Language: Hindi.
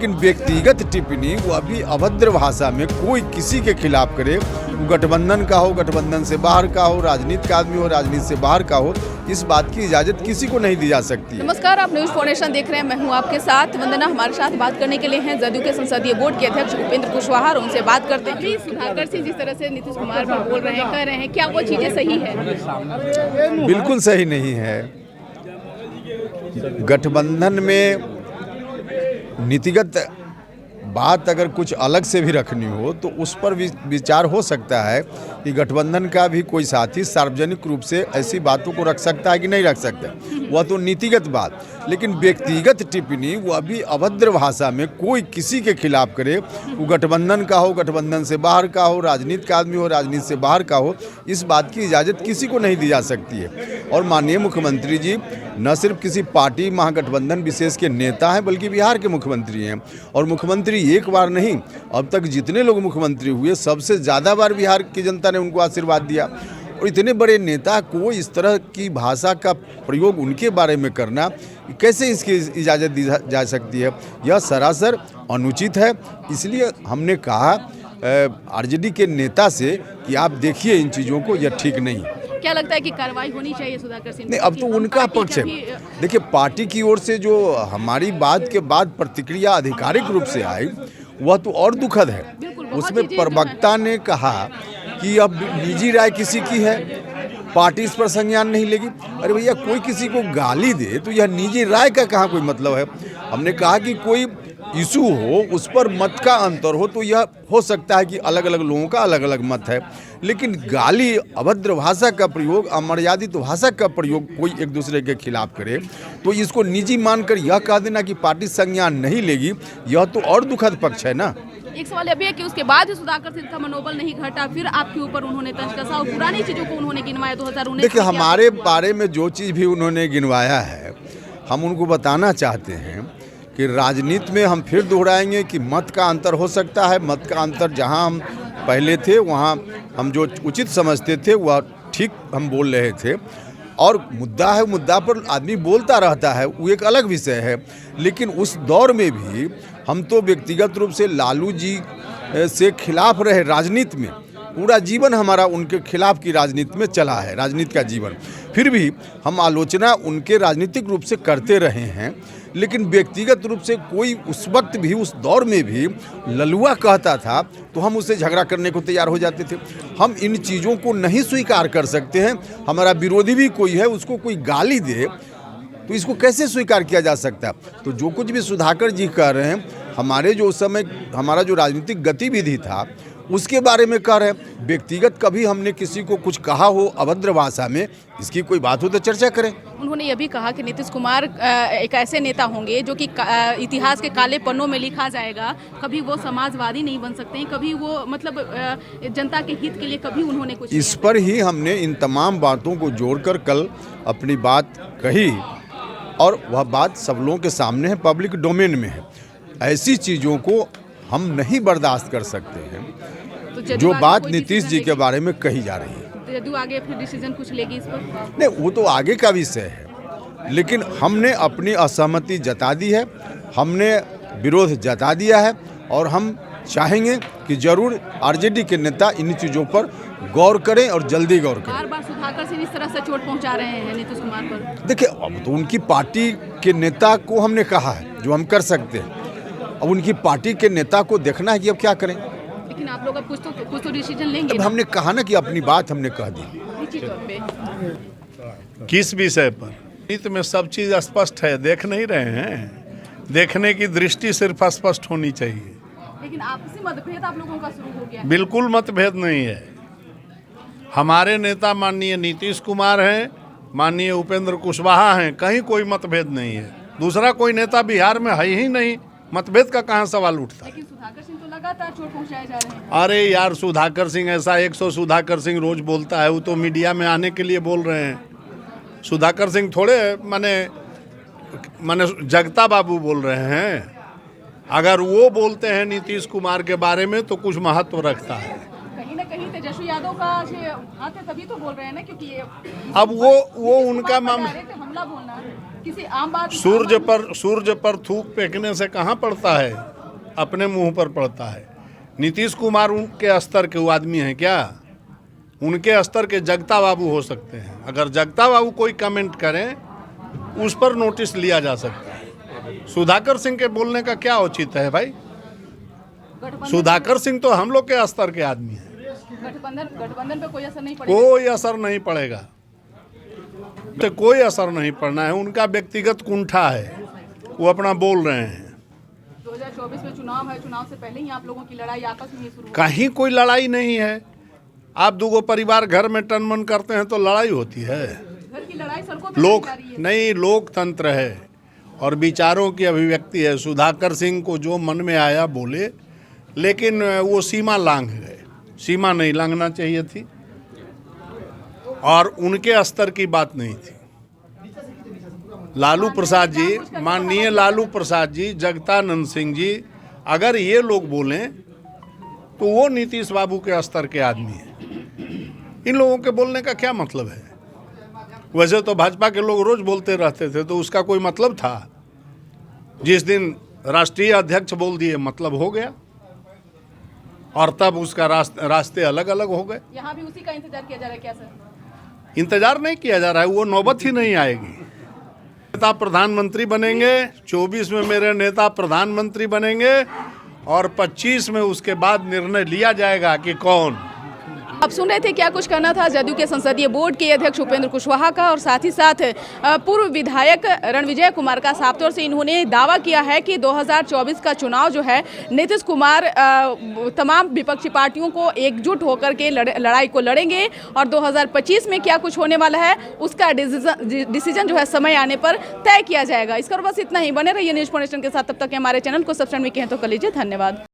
लेकिन व्यक्तिगत टिप्पणी वो अभी अभद्र भाषा में कोई किसी के खिलाफ करे, वो गठबंधन का हो, गठबंधन से बाहर का हो, राजनीति का आदमी हो, राजनीति से बाहर का हो, इस बात की इजाजत किसी को नहीं दी जा सकती है। नमस्कार, आप न्यूज़ फाउंडेशन देख रहे हैं। मैं हूं आपके साथ वंदना। हमारे साथ बात करने के लिए हैं जदयू के संसदीय बोर्ड के अध्यक्ष उपेंद्र कुशवाहा, और उनसे बात करते हैं कि सुधाकर सिंह जिस तरह से नीतीश कुमार पर बोल रहे हैं, कह रहे हैं, क्या वो चीज़ें सही है? बिल्कुल सही नहीं है। गठबंधन में नीतिगत बात अगर कुछ अलग से भी रखनी हो तो उस पर विचार हो सकता है कि गठबंधन का भी कोई साथी सार्वजनिक रूप से ऐसी बातों को रख सकता है कि नहीं रख सकता, वह तो नीतिगत बात। लेकिन व्यक्तिगत टिप्पणी वो अभी अभद्र भाषा में कोई किसी के खिलाफ करे, वो गठबंधन का हो, गठबंधन से बाहर का हो, राजनीति का आदमी हो, राजनीति से बाहर का हो, इस बात की इजाज़त किसी को नहीं दी जा सकती है। और माननीय मुख्यमंत्री जी न सिर्फ किसी पार्टी महागठबंधन विशेष के नेता हैं, बल्कि बिहार के मुख्यमंत्री हैं। और मुख्यमंत्री एक बार नहीं, अब तक जितने लोग मुख्यमंत्री हुए सबसे ज़्यादा बार बिहार की जनता ने उनको आशीर्वाद दिया। और इतने बड़े नेता को इस तरह की भाषा का प्रयोग उनके बारे में करना, कैसे इसकी इजाज़त दी जा सकती है? यह सरासर अनुचित है। इसलिए हमने कहा आरजेडी के नेता से कि आप देखिए इन चीज़ों को, यह ठीक नहीं। क्या लगता है कि कार्रवाई होनी चाहिए सुधाकर सिंह? नहीं, अब तो उनका पक्ष है। देखिए, पार्टी की ओर से जो हमारी बात के बाद प्रतिक्रिया आधिकारिक रूप से आई, वह तो और दुखद है। उसमें प्रवक्ता ने कहा कि अब निजी राय किसी की है, पार्टी इस पर संज्ञान नहीं लेगी। अरे भैया, कोई किसी को गाली दे तो यह निजी राय का कहाँ कोई मतलब है? हमने कहा कि कोई इशू हो, उस पर मत का अंतर हो, तो यह हो सकता है कि अलग अलग लोगों का अलग अलग मत है। लेकिन गाली, अभद्र भाषा का प्रयोग, अमर्यादित भाषा का प्रयोग कोई एक दूसरे के खिलाफ करे तो इसको निजी मानकर यह कह देना कि पार्टी संज्ञान नहीं लेगी, यह तो और दुखद पक्ष है ना। एक सवाल अभी है कि उसके बाद ही सुधाकर सिंह का मनोबल नहीं घटा, फिर आपके ऊपर उन्होंने तंज कसा और पुरानी चीजों को उन्होंने गिनवाया 2019। देखिए, हमारे बारे में जो चीज़ भी उन्होंने गिनवाया है, हम उनको बताना चाहते हैं कि राजनीति में हम फिर दोहराएंगे कि मत का अंतर हो सकता है। मत का अंतर जहां हम पहले थे, वहां हम जो उचित समझते थे वह ठीक हम बोल रहे थे। और मुद्दा है, मुद्दा पर आदमी बोलता रहता है, वो एक अलग विषय है। लेकिन उस दौर में भी हम तो व्यक्तिगत रूप से लालू जी से खिलाफ रहे। राजनीति में पूरा जीवन हमारा उनके खिलाफ की राजनीति में चला है, राजनीति का जीवन। फिर भी हम आलोचना उनके राजनीतिक रूप से करते रहे हैं। लेकिन व्यक्तिगत रूप से कोई उस वक्त भी, उस दौर में भी ललुआ कहता था तो हम उससे झगड़ा करने को तैयार हो जाते थे। हम इन चीज़ों को नहीं स्वीकार कर सकते हैं। हमारा विरोधी भी कोई है, उसको कोई गाली दे तो इसको कैसे स्वीकार किया जा सकता है? तो जो कुछ भी सुधाकर जी कह रहे हैं, हमारे जो उस समय हमारा जो राजनीतिक गतिविधि था उसके बारे में कह रहे हैं। व्यक्तिगत कभी हमने किसी को कुछ कहा हो अभद्र भाषा में, इसकी कोई बात हो तो चर्चा करें। उन्होंने ये भी कहा कि नीतीश कुमार एक ऐसे नेता होंगे जो कि इतिहास के काले पन्नों में लिखा जाएगा। कभी वो समाजवादी नहीं बन सकते हैं, कभी वो मतलब जनता के हित के लिए कभी उन्होंने कुछ। इस पर ही हमने इन तमाम बातों को जोड़कर कल अपनी बात कही, और वह बात सब लोगों के सामने है, पब्लिक डोमेन में है। ऐसी चीज़ों को हम नहीं बर्दाश्त कर सकते हैं तो जो बात नीतीश जी के बारे में कही जा रही है। जदयू आगे फिर डिसीजन कुछ लेगी इस पर? नहीं, वो तो आगे का विषय है। लेकिन हमने अपनी असहमति जता दी है, हमने विरोध जता दिया है, और हम चाहेंगे कि जरूर आरजेडी के नेता इन चीज़ों पर गौर करें और जल्दी गौर करें। बार बार सुधाकर सिंह इस तरह से चोट पहुंचा रहे हैं नीतीश कुमार पर। देखिए, अब तो उनकी पार्टी के नेता को हमने कहा है जो हम कर सकते हैं। अब उनकी पार्टी के नेता को देखना है कि अब क्या करें। लेकिन आप लोग अब कुछ तो डिसीजन लेंगे। अब हमने कहा ना कि अपनी बात हमने कह दी। निश्चित तौर पे किस विषय पर? हित में सब चीज़ स्पष्ट है, देख नहीं रहे हैं? देखने की दृष्टि सिर्फ स्पष्ट होनी चाहिए। लेकिन आपसी मतभेद आप लोगों का शुरू हो गया। बिल्कुल मतभेद नहीं है। हमारे नेता माननीय नीतीश कुमार हैं, माननीय उपेंद्र कुशवाहा हैं, कहीं कोई मतभेद नहीं है। दूसरा कोई नेता बिहार में है ही नहीं, मतभेद का कहाँ सवाल उठता है? लेकिन सुधाकर सिंह तो लगातार चोट पहुंचाए जा रहे हैं। अरे यार, सुधाकर सिंह ऐसा 100 सुधाकर सिंह रोज बोलता है, वो तो मीडिया में आने के लिए बोल रहे हैं। सुधाकर सिंह थोड़े माने जगता बाबू बोल रहे हैं। अगर वो बोलते हैं नीतीश कुमार के बारे में तो कुछ महत्व रखता है। कहीं ना कहीं तेजस्वी यादव का हाथ है, तभी तो बोल रहे हैं ना, क्योंकि अब वो उनका हमला बोलना किसी आम बात। सूर्य पर थूक फेंकने से कहाँ पड़ता है? अपने मुंह पर पड़ता है। नीतीश कुमार उनके स्तर के वो आदमी हैं क्या? उनके स्तर के जगता बाबू हो सकते हैं। अगर जगता बाबू कोई कमेंट करें उस पर नोटिस लिया जा सकता है। सुधाकर सिंह के बोलने का क्या औचित्य है भाई? सुधाकर सिंह तो हम लोग के स्तर के आदमी हैं। गठबंधन पे कोई असर नहीं पड़ेगा? कोई असर नहीं पड़ेगा, तो कोई असर नहीं पड़ना है। उनका व्यक्तिगत कुंठा है, वो अपना बोल रहे हैं। 2024 में चुनाव है, चुनाव से पहले ही आप लोगों की लड़ाई आपस में ही शुरू हो कहीं कोई लड़ाई नहीं है। आप दूगो परिवार घर में टन मन करते हैं तो लड़ाई होती है। घर की लड़ाई सड़कों पे लोक जा रही है। नहीं, लोकतंत्र है और विचारों की अभिव्यक्ति है। सुधाकर सिंह को जो मन में आया बोले, लेकिन वो सीमा लांघ गए। सीमा नहीं लांघना चाहिए थी और उनके स्तर की बात नहीं थी। लालू प्रसाद जी, माननीय लालू प्रसाद जी, जगतानंद सिंह जी, अगर ये लोग बोलें तो वो नीतीश बाबू के स्तर के आदमी हैं। इन लोगों के बोलने का क्या मतलब है? वैसे तो भाजपा के लोग रोज बोलते रहते थे, तो उसका कोई मतलब था? जिस दिन राष्ट्रीय अध्यक्ष बोल दिए मतलब हो गया, और तब उसका रास्ते अलग अलग हो गए। यहाँ भी उसी का इंतजार किया जा रहा है क्या सर? इंतजार नहीं किया जा रहा है, वो नौबत ही नहीं आएगी। नेता प्रधानमंत्री बनेंगे, 24 में मेरे नेता प्रधानमंत्री बनेंगे और 25 में उसके बाद निर्णय लिया जाएगा कि कौन। आप सुन रहे थे क्या कुछ करना था जदयू के संसदीय बोर्ड के अध्यक्ष उपेंद्र कुशवाहा का, और साथ ही साथ पूर्व विधायक रणविजय कुमार का। साफ तौर से इन्होंने दावा किया है कि 2024 का चुनाव जो है नीतीश कुमार तमाम विपक्षी पार्टियों को एकजुट होकर के लड़ाई को लड़ेंगे और 2025 में क्या कुछ होने वाला है उसका डिसीजन जो है समय आने पर तय किया जाएगा। इसका बस इतना ही। बने रहिए न्यूज़ 4 नेशन के साथ। तब तक हमारे चैनल को सब्सक्राइब नहीं किए तो कर लीजिए। धन्यवाद।